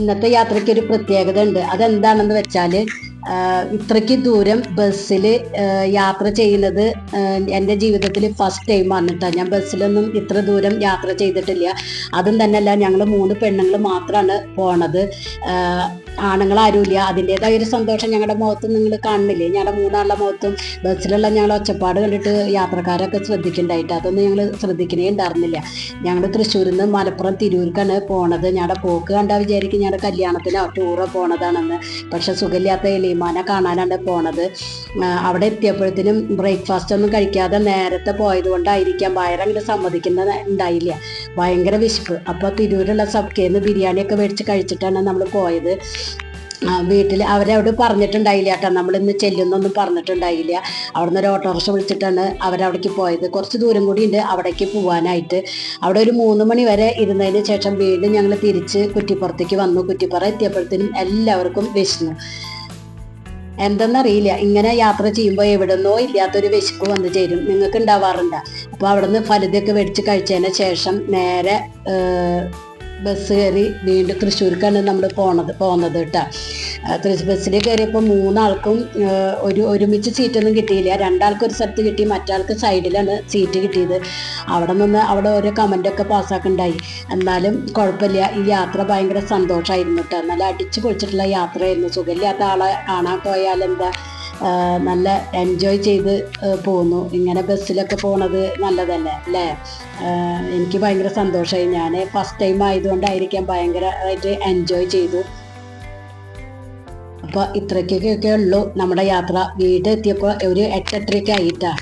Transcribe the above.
ഇന്നത്തെ യാത്രയ്ക്ക് ഒരു പ്രത്യേകത ഉണ്ട്. അതെന്താണെന്ന് വെച്ചാൽ ഇത്രയ്ക്ക് ദൂരം ബസ്സിൽ യാത്ര ചെയ്യുന്നത് എൻ്റെ ജീവിതത്തിൽ ഫസ്റ്റ് ടൈമാണ് കേട്ടോ. ഞാൻ ബസ്സിലൊന്നും ഇത്ര ദൂരം യാത്ര ചെയ്തിട്ടില്ല. അതും തന്നെയല്ല, ഞങ്ങൾ 3 പെണ്ണുങ്ങൾ മാത്രമാണ് പോണത്. ആണുങ്ങളാരുമില്ല. അതിൻ്റെതായ ഒരു സന്തോഷം ഞങ്ങളുടെ മുഖത്തും നിങ്ങൾ കാണുന്നില്ലേ? ഞങ്ങളുടെ 3 ആളുടെ മുഖത്തും ബസ്സിലുള്ള ഞങ്ങൾ ഒച്ചപ്പാട് കണ്ടിട്ട് യാത്രക്കാരൊക്കെ ശ്രദ്ധിക്കണ്ടായിട്ട് അതൊന്നും ഞങ്ങൾ ശ്രദ്ധിക്കണേ ഉണ്ടായിരുന്നില്ല. ഞങ്ങൾ തൃശ്ശൂരിൽ നിന്ന് മലപ്പുറം തിരൂർക്കാണ് പോണത്. ഞങ്ങളുടെ പോക്ക് കണ്ടാൽ വിചാരിക്കും ഞങ്ങളുടെ കല്യാണത്തിനോ ടൂറോ പോണതാണെന്ന്. പക്ഷെ സുഖമില്ലാത്ത എലിമാനെ കാണാനാണ് പോണത്. അവിടെ എത്തിയപ്പോഴത്തേനും ബ്രേക്ക്ഫാസ്റ്റ് ഒന്നും കഴിക്കാതെ നേരത്തെ പോയത് കൊണ്ടായിരിക്കാം വയറങ്ങനെ സമ്മതിക്കുന്നത് ഉണ്ടായില്ല. ഭയങ്കര വിശപ്പ്. അപ്പോൾ തിരൂരുള്ള സബ്ക്കേന്ന് ബിരിയാണിയൊക്കെ മേടിച്ച് കഴിച്ചിട്ടാണ് നമ്മൾ പോയത്. വീട്ടിൽ അവരവിടെ പറഞ്ഞിട്ടുണ്ടായില്ല കേട്ടോ, നമ്മളിന്ന് ചെല്ലുന്നൊന്നും പറഞ്ഞിട്ടുണ്ടായില്ല. അവിടുന്ന് ഒരു ഓട്ടോറിക്ഷ വിളിച്ചിട്ടാണ് അവരവിടേക്ക് പോയത്. കുറച്ച് ദൂരം കൂടി ഉണ്ട് അവിടേക്ക് പോകാനായിട്ട്. അവിടെ ഒരു 3 മണി വരെ ഇരുന്നതിന് ശേഷം വീണ്ടും ഞങ്ങൾ തിരിച്ച് കുറ്റിപ്പുറത്തേക്ക് വന്നു. കുറ്റിപ്പുറ എത്തിയപ്പോഴത്തേനും എല്ലാവർക്കും വിശന്നു. എന്തെന്നറിയില്ല, ഇങ്ങനെ യാത്ര ചെയ്യുമ്പോൾ എവിടെന്നോ ഇല്ലാത്തൊരു വിശപ്പ് വന്നു ചേരും. നിങ്ങൾക്ക് ഉണ്ടാവാറുണ്ടോ? അപ്പോൾ അവിടുന്ന് ഫലതയൊക്കെ മേടിച്ച് കഴിച്ചതിന് ശേഷം നേരെ ബസ് കയറി വീണ്ടും തൃശ്ശൂർക്കാണ് നമ്മൾ പോകുന്നത് കേട്ടോ. ബസ്സിൽ കയറിയപ്പോൾ 3 ആൾക്കും ഒരുമിച്ച് സീറ്റൊന്നും കിട്ടിയില്ല. 2 ആൾക്ക് ഒരു സ്ഥലത്ത് കിട്ടി, മറ്റാൾക്ക് സൈഡിലാണ് സീറ്റ് കിട്ടിയത്. അവിടെ ഓരോ കമൻ്റൊക്കെ പാസ്സാക്കുണ്ടായി. എന്നാലും കുഴപ്പമില്ല. ഈ യാത്ര ഭയങ്കര സന്തോഷമായിരുന്നു കേട്ടോ. നല്ല അടിച്ചു പൊളിച്ചിട്ടുള്ള യാത്രയായിരുന്നു. സുഖമില്ലാത്ത ആളെ കാണാൻ പോയാൽ എന്താ, നല്ല എൻജോയ് ചെയ്ത് പോന്നു. ഇങ്ങനെ ബസ്സിലൊക്കെ പോണത് നല്ലതല്ലേ അല്ലേ? എനിക്ക് ഭയങ്കര സന്തോഷമായി. ഞാൻ ഫസ്റ്റ് ടൈം ആയതുകൊണ്ടായിരിക്കാം ഭയങ്കരമായിട്ട് എൻജോയ് ചെയ്തു. അപ്പോൾ ഇത്രയ്ക്കൊക്കെ ഉള്ളൂ നമ്മുടെ യാത്ര. വീട് എത്തിയപ്പോൾ ഒരു 8:30 ആയിട്ടാണ്.